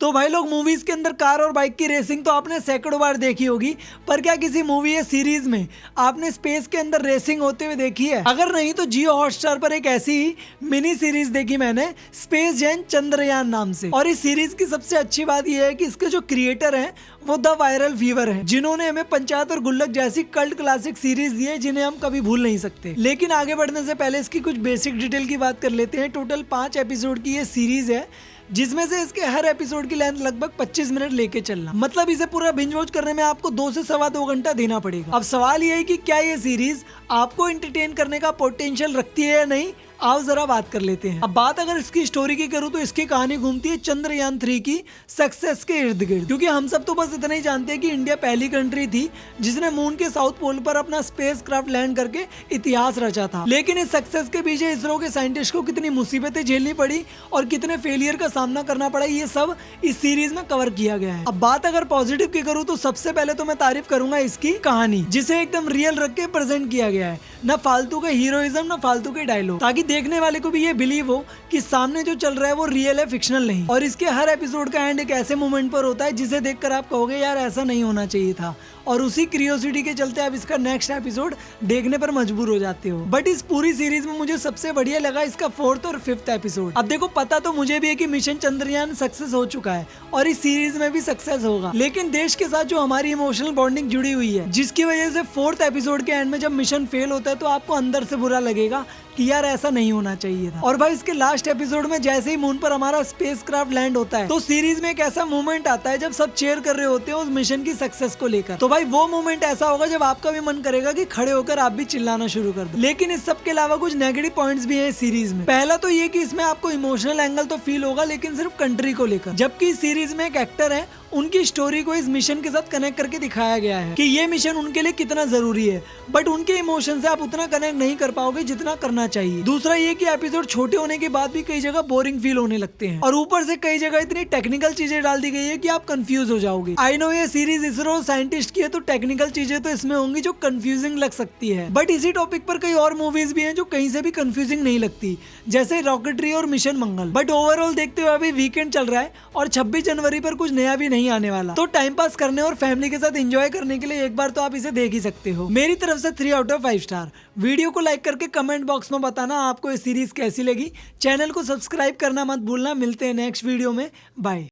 तो भाई लोग मूवीज के अंदर कार और बाइक की रेसिंग तो आपने सैकड़ों बार देखी होगी, पर क्या किसी मूवी या सीरीज में आपने स्पेस के अंदर रेसिंग होते हुए देखी है? अगर नहीं तो जियो हॉटस्टार पर एक ऐसी ही मिनी सीरीज देखी मैंने, स्पेस जैन चंद्रयान नाम से। और इस सीरीज की सबसे अच्छी बात यह है कि इसके जो क्रिएटर हैं वो द वायरल फीवर है, जिन्होंने हमें पंचायत और गुल्लक जैसी कल्ट क्लासिक सीरीज दी है जिन्हें हम कभी भूल नहीं सकते। लेकिन आगे बढ़ने से पहले इसकी कुछ बेसिक डिटेल की बात कर लेते हैं। टोटल 5 एपिसोड की ये सीरीज है, जिसमें से इसके हर एपिसोड की लेंथ लगभग 25 मिनट लेके चलना, मतलब इसे पूरा बिंज वॉच करने में आपको 2 से सवा 2 घंटा देना पड़ेगा। अब सवाल ये है कि क्या ये सीरीज आपको एंटरटेन करने का पोटेंशियल रखती है या नहीं, आओ जरा बात कर लेते हैं। अब बात अगर इसकी स्टोरी की करूं तो इसकी कहानी घूमती है चंद्रयान 3 की सक्सेस के इर्द गिर्द, क्योंकि हम सब तो बस इतना ही जानते हैं कि इंडिया पहली कंट्री थी जिसने मून के साउथ पोल पर अपना स्पेस क्राफ्ट लैंड करके इतिहास रचा था। लेकिन इस सक्सेस के पीछे इसरो के साइंटिस्ट को कितनी मुसीबतें झेलनी पड़ी और कितने फेलियर का सामना करना पड़ा, ये सब इस सीरीज में कवर किया गया है। अब बात अगर पॉजिटिव की करूं तो सबसे पहले तो मैं तारीफ करूंगा इसकी कहानी, जिसे एकदम रियल रख के प्रेजेंट किया गया है। न फालतू का हीरोइज्म, न फालतू के डायलॉग, ताकि देखने वाले को भी ये बिलीव हो कि सामने जो चल रहा है वो रियल है, फिक्शनल नहीं। और इसके हर एपिसोड का एंड एक ऐसे मोमेंट पर होता है जिसे देखकर आप कहोगे यार ऐसा नहीं होना चाहिए था, और उसी क्यूरियोसिटी के चलते आप इसका नेक्स्ट एपिसोड देखने पर मजबूर हो जाते हो। बट इस पूरी सीरीज में मुझे सबसे बढ़िया लगा इसका 4th और 5th एपिसोड। अब देखो, पता तो मुझे भी है कि मिशन चंद्रयान सक्सेस हो चुका है और इस सीरीज में भी सक्सेस होगा, लेकिन देश के साथ जो हमारी इमोशनल बॉन्डिंग जुड़ी हुई है, जिसकी वजह से 4th एपिसोड के एंड में जब मिशन फेल होता है तो आपको अंदर से बुरा लगेगा कि यार ऐसा नहीं होना चाहिए था। और भाई इसके लास्ट एपिसोड में जैसे ही मून पर हमारा स्पेस क्राफ्ट लैंड होता है तो सीरीज में एक ऐसा मोमेंट आता है जब सब चेयर कर रहे होते हैं उस मिशन की सक्सेस को लेकर। तो भाई वो मोमेंट ऐसा होगा जब आपका भी मन करेगा कि खड़े होकर आप भी चिल्लाना शुरू कर दो। लेकिन इस सब के अलावा कुछ नेगेटिव पॉइंट्स भी है सीरीज में। पहला तो ये कि इसमें आपको इमोशनल एंगल तो फील होगा, लेकिन सिर्फ कंट्री को लेकर, जबकि इस सीरीज में एक एक्टर है, उनकी स्टोरी को इस मिशन के साथ कनेक्ट करके दिखाया गया है कि ये मिशन उनके लिए कितना जरूरी है, बट उनके इमोशन से आप उतना कनेक्ट नहीं कर पाओगे जितना करना चाहिए। दूसरा ये कि एपिसोड छोटे होने के बाद भी कई जगह बोरिंग फील होने लगते हैं, और ऊपर से कई जगह इतनी टेक्निकल चीजें डाल दी गई है कि आप कंफ्यूज हो जाओगे। आई नो ये सीरीज इसरो साइंटिस्ट की है, तो टेक्निकल चीजें तो इसमें होंगी जो कंफ्यूजिंग लग सकती है, बट इसी टॉपिक पर कई और मूवीज भी हैं जो कहीं से भी कंफ्यूजिंग नहीं लगती, जैसे रॉकेटरी और मिशन मंगल। बट ओवरऑल देखते हुए अभी वीकेंड चल रहा है और 26 जनवरी पर कुछ नया भी नहीं आने वाला, तो टाइम पास करने और फैमिली के साथ एंजॉय करने के लिए एक बार तो आप इसे देख ही सकते हो। मेरी तरफ से 3 आउट ऑफ 5 स्टार। वीडियो को लाइक करके कमेंट बॉक्स में बताना आपको ये सीरीज कैसी लगी। चैनल को सब्सक्राइब करना मत भूलना। मिलते हैं नेक्स्ट वीडियो में, बाय।